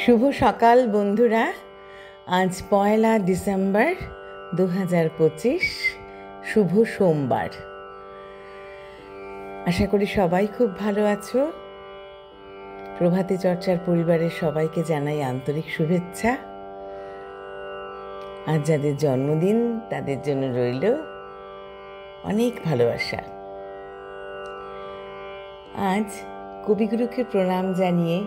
শুভ সকাল বন্ধুরা। আজ 1 ডিসেম্বর 2025, শুভ সোমবার। আশা করি সবাই খুব ভালো আছো। প্রভাতী চর্চার পরিবারের সবাইকে জানাই আন্তরিক শুভেচ্ছা। আজ যাদের জন্মদিন তাদের জন্য রইল অনেক ভালোবাসা। আজ কবিগুরুকে প্রণাম জানিয়ে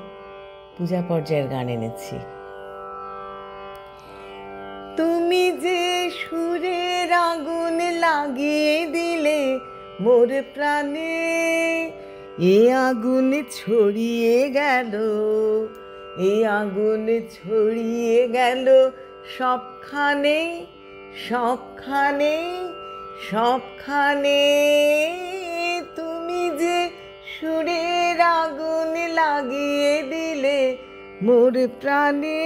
পূজা পর্যায়ের গান এনেছি। তুমি যে সুরের আগুন লাগিয়ে দিলে মোর প্রাণে, এ আগুন ছড়িয়ে গেল, এ আগুন ছড়িয়ে গেল সবখানে, সবখানে, সবখানে। তুমি যে সুরের আগুন লাগিয়ে দিলে মোর প্রাণে,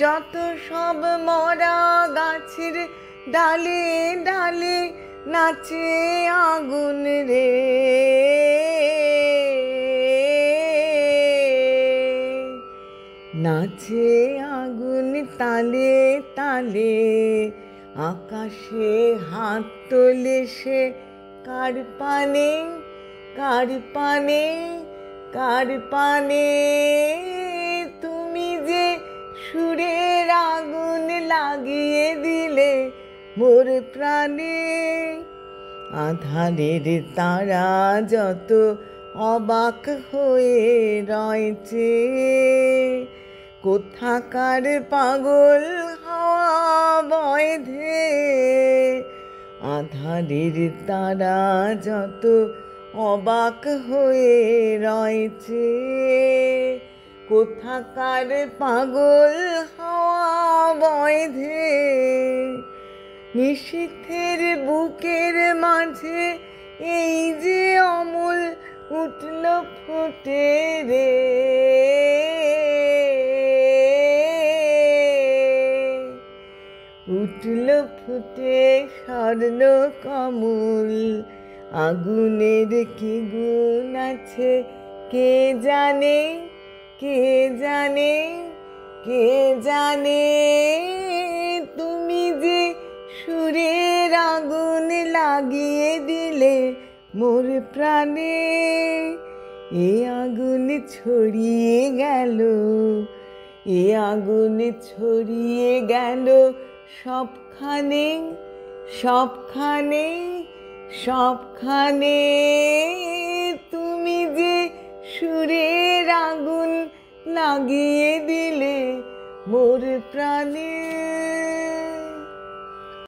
যত সব মরা গাছের ডালে ডালে নাচে আগুন রে, নাচে আগুন তালে তালে। আকাশে হাত তোলে সে কার পানে, কার পানে, কার পানে। তুমি যে সুরের আগুন লাগিয়ে দিলে মোর প্রাণে, আধারের তারা যত অবাক হয়ে রয়েছে, কোথাকার পাগল হাওয়া বয়ধে। আধারের তারা যত অবাক হয়ে রয়েছে, কোথাকার পাগল হাওয়া বয়ধে। নিশীথের বুকের মাঝে এই যে অমল উঠল ফুটে রে, উঠল ফুটে স্বর্ণ কমল। আগুনের কি গুণ আছে কে জানে, কে জানে, কে জানে। তুমি যে সুরের আগুন লাগিয়ে দিলে মোর প্রাণে, এ আগুন ছড়িয়ে গেল, এ আগুন ছড়িয়ে গেল সবখানে, সবখানে, সবখানে। তুমি যে সুরের আগুন লাগিয়ে দিলে মোর প্রাণে।